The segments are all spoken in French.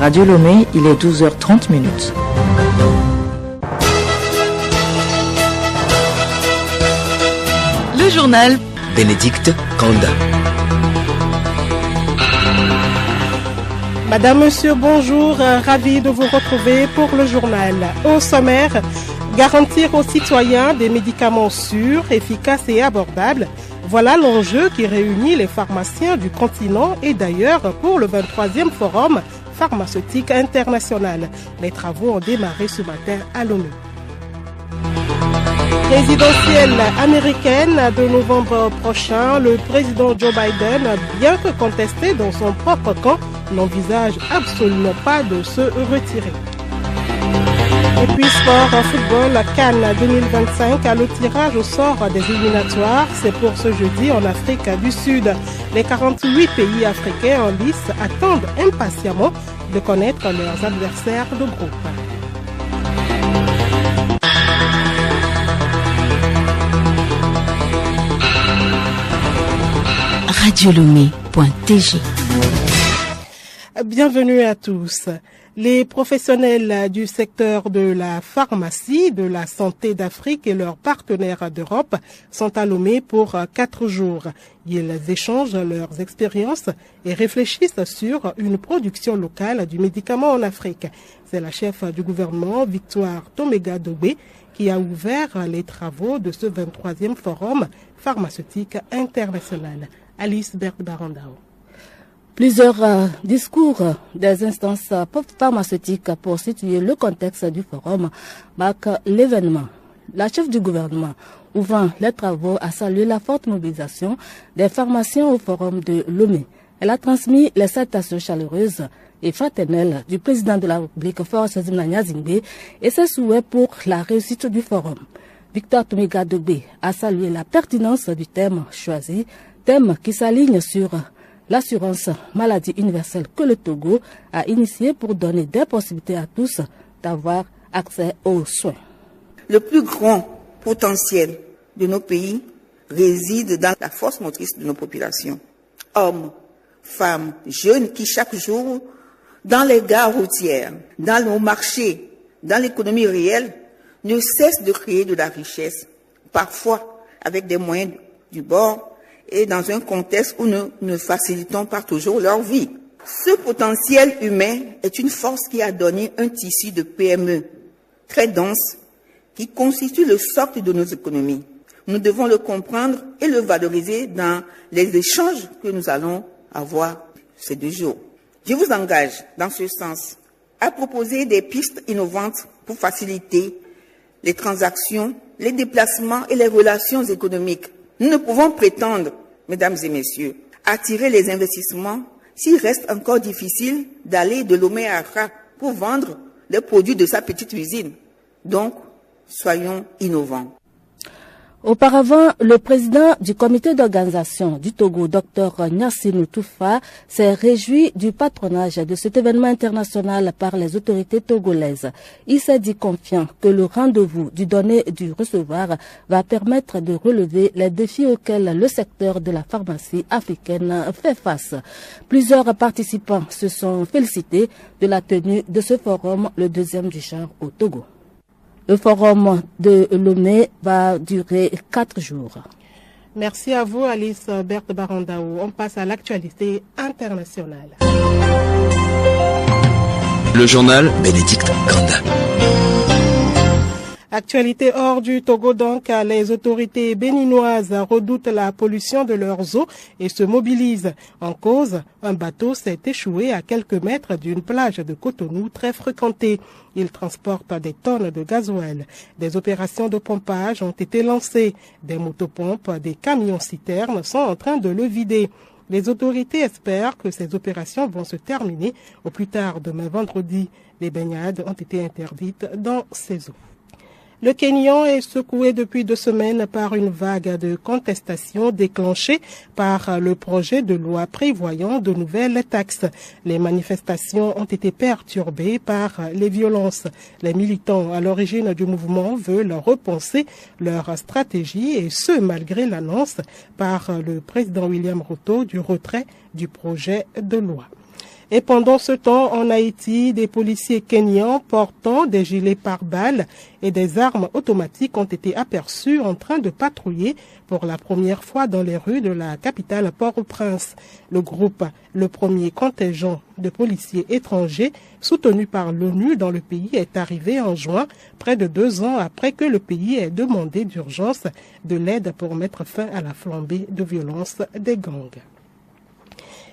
Radio Lomé, il est 12h30 minutes. Le journal Bénédicte Kanda. Madame, Monsieur, bonjour, ravi de vous retrouver pour le journal. Au sommaire, garantir aux citoyens des médicaments sûrs, efficaces et abordables. Voilà l'enjeu qui réunit les pharmaciens du continent et d'ailleurs pour le 23e Forum pharmaceutique international. Les travaux ont démarré ce matin à Lomé. Présidentielle américaine de novembre prochain, le président Joe Biden, bien que contesté dans son propre camp, n'envisage absolument pas de se retirer. Et puis sport, football, Cannes 2025, le tirage au sort des éliminatoires, c'est pour ce jeudi en Afrique du Sud. Les 48 pays africains en lice attendent impatiemment de connaître leurs adversaires de groupe. radiolomé.tg. Bienvenue à tous. Les professionnels du secteur de la pharmacie, de la santé d'Afrique et leurs partenaires d'Europe sont à Lomé pour 4 jours. Ils échangent leurs expériences et réfléchissent sur une production locale du médicament en Afrique. C'est la chef du gouvernement, Victoire Tomega-Dogbe, qui a ouvert les travaux de ce 23e forum pharmaceutique international. Alice Berthe-Barandao. Plusieurs discours des instances pharmaceutiques pour situer le contexte du forum marquent l'événement. La chef du gouvernement, ouvrant les travaux, a salué la forte mobilisation des pharmaciens au forum de Lomé. Elle a transmis les salutations chaleureuses et fraternelles du président de la République, Faure Zinania Zingbe, et ses souhaits pour la réussite du forum. Victor Tomega-Dogbe a salué la pertinence du thème choisi, thème qui s'aligne sur l'assurance maladie universelle que le Togo a initiée pour donner des possibilités à tous d'avoir accès aux soins. Le plus grand potentiel de nos pays réside dans la force motrice de nos populations. Hommes, femmes, jeunes qui chaque jour, dans les gares routières, dans nos marchés, dans l'économie réelle, ne cessent de créer de la richesse, parfois avec des moyens du bord, et dans un contexte où nous ne facilitons pas toujours leur vie. Ce potentiel humain est une force qui a donné un tissu de PME très dense qui constitue le socle de nos économies. Nous devons le comprendre et le valoriser dans les échanges que nous allons avoir ces 2 jours. Je vous engage dans ce sens à proposer des pistes innovantes pour faciliter les transactions, les déplacements et les relations économiques. Nous ne pouvons prétendre, mesdames et messieurs, attirer les investissements s'il reste encore difficile d'aller de Lomé à Accra pour vendre les produits de sa petite usine. Donc, soyons innovants. Auparavant, le président du comité d'organisation du Togo, Dr Nyassine Toufa, s'est réjoui du patronage de cet événement international par les autorités togolaises. Il s'est dit confiant que le rendez-vous du donner et du recevoir va permettre de relever les défis auxquels le secteur de la pharmacie africaine fait face. Plusieurs participants se sont félicités de la tenue de ce forum, le 2e du genre au Togo. Le forum de Lomé va durer 4 jours. Merci à vous, Alice Berthe-Barandao. On passe à l'actualité internationale. Le journal Bénédicte Kanda. Actualité hors du Togo donc, les autorités béninoises redoutent la pollution de leurs eaux et se mobilisent. En cause, un bateau s'est échoué à quelques mètres d'une plage de Cotonou très fréquentée. Il transporte des tonnes de gasoil. Des opérations de pompage ont été lancées. Des motopompes, des camions-citernes sont en train de le vider. Les autorités espèrent que ces opérations vont se terminer au plus tard demain vendredi. Les baignades ont été interdites dans ces eaux. Le Kenyan est secoué depuis 2 semaines par une vague de contestation déclenchée par le projet de loi prévoyant de nouvelles taxes. Les manifestations ont été perturbées par les violences. Les militants à l'origine du mouvement veulent repenser leur stratégie et ce malgré l'annonce par le président William Ruto du retrait du projet de loi. Et pendant ce temps, en Haïti, des policiers kenyans portant des gilets pare-balles et des armes automatiques ont été aperçus en train de patrouiller pour la première fois dans les rues de la capitale Port-au-Prince. Le groupe, le premier contingent de policiers étrangers soutenu par l'ONU dans le pays, est arrivé en juin, près de 2 ans après que le pays ait demandé d'urgence de l'aide pour mettre fin à la flambée de violence des gangs.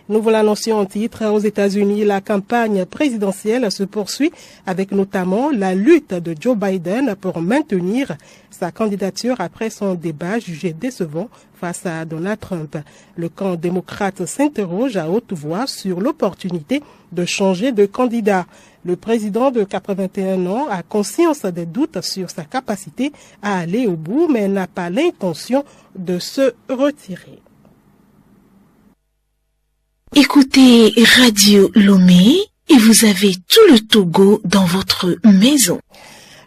Nous vous l'annoncions en titre, aux États-Unis, la campagne présidentielle se poursuit avec notamment la lutte de Joe Biden pour maintenir sa candidature après son débat jugé décevant face à Donald Trump. Le camp démocrate s'interroge à haute voix sur l'opportunité de changer de candidat. Le président de 81 ans a conscience des doutes sur sa capacité à aller au bout, mais n'a pas l'intention de se retirer. Écoutez Radio Lomé et vous avez tout le Togo dans votre maison.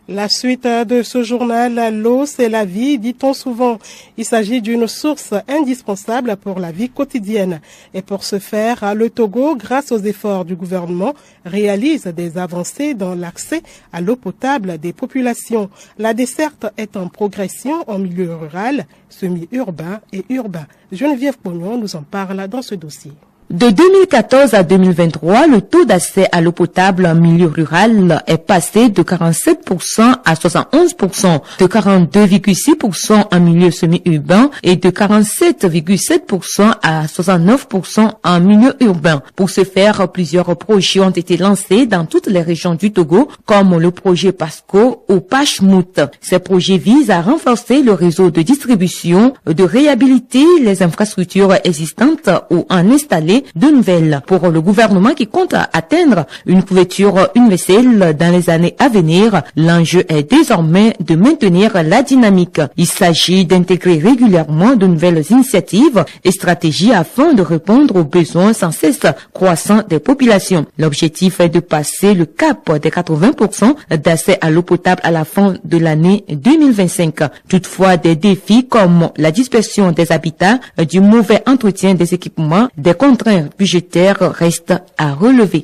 La suite de ce journal, l'eau, c'est la vie, dit-on souvent. Il s'agit d'une source indispensable pour la vie quotidienne. Et pour ce faire, le Togo, grâce aux efforts du gouvernement, réalise des avancées dans l'accès à l'eau potable des populations. La desserte est en progression en milieu rural, semi-urbain et urbain. Geneviève Pognon nous en parle dans ce dossier. De 2014 à 2023, le taux d'accès à l'eau potable en milieu rural est passé de 47% à 71%, de 42,6% en milieu semi-urbain et de 47,7% à 69% en milieu urbain. Pour ce faire, plusieurs projets ont été lancés dans toutes les régions du Togo, comme le projet PASCO ou Pachmout. Ces projets visent à renforcer le réseau de distribution, de réhabiliter les infrastructures existantes ou en installer de nouvelles. Pour le gouvernement qui compte atteindre une couverture universelle dans les années à venir, l'enjeu est désormais de maintenir la dynamique. Il s'agit d'intégrer régulièrement de nouvelles initiatives et stratégies afin de répondre aux besoins sans cesse croissants des populations. L'objectif est de passer le cap des 80% d'accès à l'eau potable à la fin de l'année 2025. Toutefois, des défis comme la dispersion des habitats, du mauvais entretien des équipements, des contraintes budgétaires restent à relever.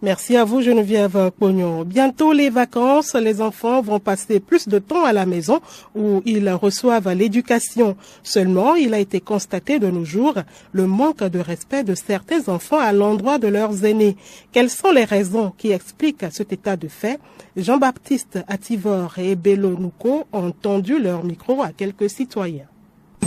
Merci à vous Geneviève Pognon. Bientôt les vacances, les enfants vont passer plus de temps à la maison où ils reçoivent l'éducation. Seulement, il a été constaté de nos jours le manque de respect de certains enfants à l'endroit de leurs aînés. Quelles sont les raisons qui expliquent cet état de fait? Jean-Baptiste Ativor et Bello Nouko ont tendu leur micro à quelques citoyens.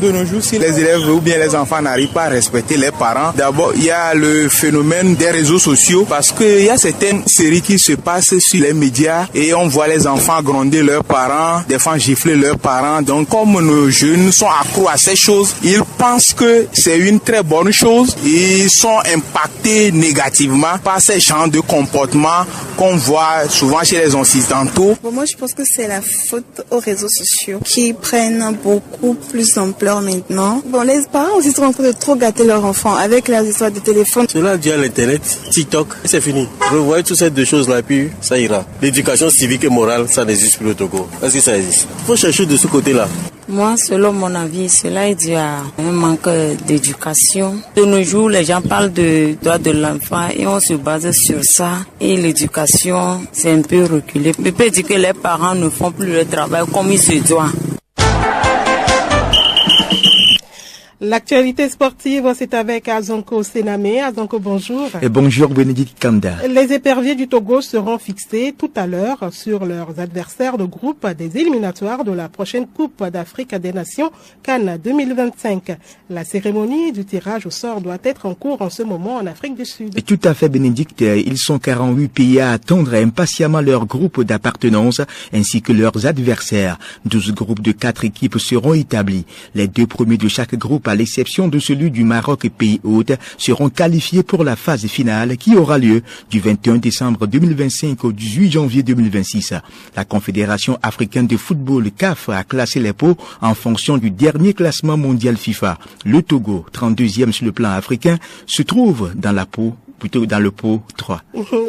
De nos jours, si les élèves ou bien les enfants n'arrivent pas à respecter les parents, d'abord il y a le phénomène des réseaux sociaux parce qu'il y a certaines séries qui se passent sur les médias et on voit les enfants gronder leurs parents, des fois gifler leurs parents. Donc comme nos jeunes sont accros à ces choses, ils pensent que c'est une très bonne chose. Ils sont impactés négativement par ces genres de comportements qu'on voit souvent chez les Occidentaux. Bon, moi je pense que c'est la faute aux réseaux sociaux qui prennent beaucoup plus d'ampleur maintenant. Bon, les parents aussi sont en train de trop gâter leurs enfants avec leurs histoires de téléphone. Cela via l'internet, TikTok, c'est fini. Revoyez toutes ces deux choses-là, puis ça ira. L'éducation civique et morale, ça n'existe plus au Togo. Est-ce que ça existe? Il faut chercher de ce côté-là. Moi, selon mon avis, cela est dû à un manque d'éducation. De nos jours, les gens parlent de droits de l'enfant et on se base sur ça. Et l'éducation, c'est un peu reculé. Je peux dire que les parents ne font plus le travail comme il se doit. L'actualité sportive, c'est avec Azonko Sename. Azonko, bonjour. Et bonjour, Bénédicte Kanda. Les éperviers du Togo seront fixés tout à l'heure sur leurs adversaires de groupe des éliminatoires de la prochaine Coupe d'Afrique des Nations, Cannes 2025. La cérémonie du tirage au sort doit être en cours en ce moment en Afrique du Sud. Et tout à fait, Bénédicte. Ils sont 48 pays à attendre impatiemment leur groupe d'appartenance ainsi que leurs adversaires. 12 groupes de 4 équipes seront établis. Les 2 premiers de chaque groupe, à l'exception de celui du Maroc et pays hôtes, seront qualifiés pour la phase finale qui aura lieu du 21 décembre 2025 au 18 janvier 2026. La Confédération africaine de football CAF a classé les pots en fonction du dernier classement mondial FIFA. Le Togo, 32e sur le plan africain, se trouve dans le pot 3.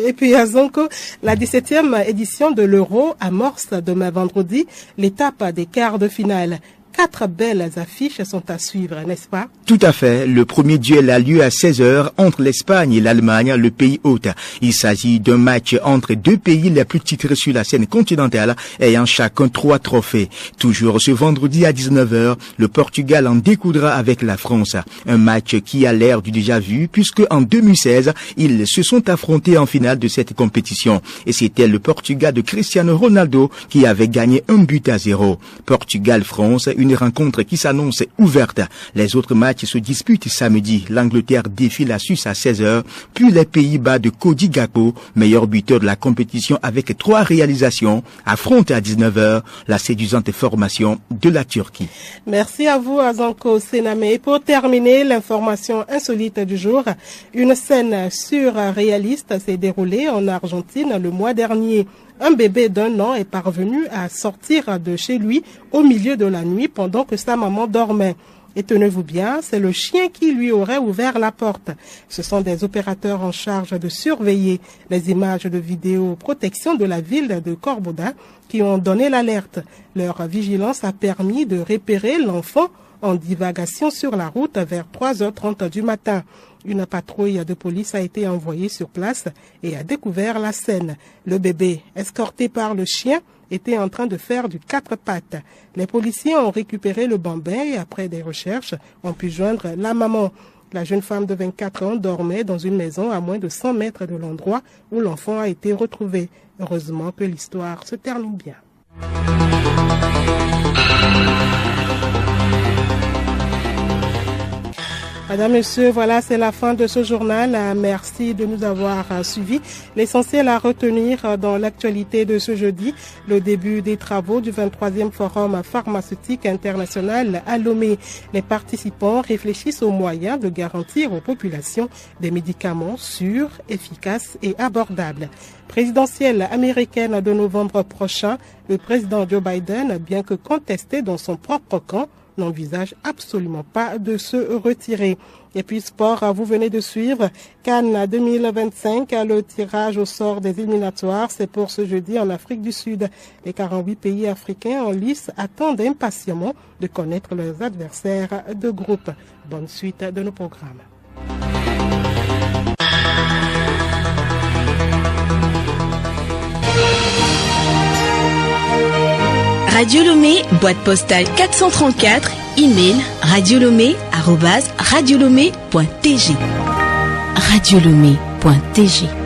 Et puis à Zonko, la 17e édition de l'Euro amorce demain vendredi l'étape des quarts de finale. 4 belles affiches sont à suivre, n'est-ce pas? Tout à fait. Le premier duel a lieu à 16h entre l'Espagne et l'Allemagne, le pays hôte. Il s'agit d'un match entre deux pays les plus titrés sur la scène continentale, ayant chacun 3 trophées. Toujours ce vendredi à 19h, le Portugal en découdra avec la France. Un match qui a l'air du déjà vu, puisque en 2016, ils se sont affrontés en finale de cette compétition. Et c'était le Portugal de Cristiano Ronaldo qui avait gagné 1-0. Portugal-France, une rencontre qui s'annonce ouverte. Les autres matchs se disputent samedi. L'Angleterre défie la Suisse à 16h, puis les Pays-Bas de Cody Gakpo, meilleur buteur de la compétition avec 3 réalisations, affrontent à 19h la séduisante formation de la Turquie. Merci à vous, Azanko Sename. Et pour terminer, l'information insolite du jour, une scène surréaliste s'est déroulée en Argentine le mois dernier. Un bébé d'1 an est parvenu à sortir de chez lui au milieu de la nuit pendant que sa maman dormait. Et tenez-vous bien, c'est le chien qui lui aurait ouvert la porte. Ce sont des opérateurs en charge de surveiller les images de vidéoprotection de la ville de Corboda qui ont donné l'alerte. Leur vigilance a permis de repérer l'enfant en divagation sur la route vers 3h30 du matin. Une patrouille de police a été envoyée sur place et a découvert la scène. Le bébé, escorté par le chien, était en train de faire du 4 pattes. Les policiers ont récupéré le bambin et après des recherches, ont pu joindre la maman. La jeune femme de 24 ans dormait dans une maison à moins de 100 mètres de l'endroit où l'enfant a été retrouvé. Heureusement que l'histoire se termine bien. Madame, Monsieur, voilà, c'est la fin de ce journal. Merci de nous avoir suivis. L'essentiel à retenir dans l'actualité de ce jeudi, le début des travaux du 23e Forum pharmaceutique international à Lomé. Les participants réfléchissent aux moyens de garantir aux populations des médicaments sûrs, efficaces et abordables. Présidentielle américaine de novembre prochain, le président Joe Biden, bien que contesté dans son propre camp, n'envisage absolument pas de se retirer. Et puis sport, vous venez de suivre Cannes 2025, le tirage au sort des éliminatoires, c'est pour ce jeudi en Afrique du Sud. Les 48 pays africains en lice attendent impatiemment de connaître leurs adversaires de groupe. Bonne suite de nos programmes. Radio Lomé, boîte postale 434, email radiolomé@radiolomé.tg. Radiolomé.tg